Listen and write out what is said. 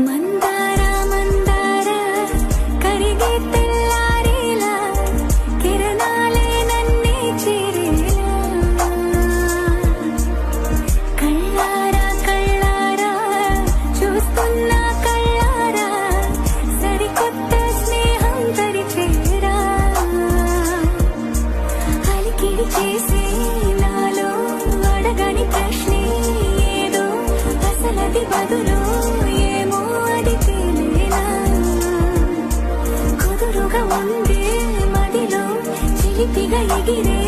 మందార మందార కరిగే తెల్లారేలా కిరణాలే నన్నే చేరేలా కళ్ళారా కళ్ళారా చూస్తున్నా కళ్ళారా సరికొత్త స్నేహం తరిచేరా అలికిడి చేసే నాలో అడగని ప్రశ్నే ఏదో అసలది బదులు ఉండే మదిలో చిలిపిగా ఎగిరే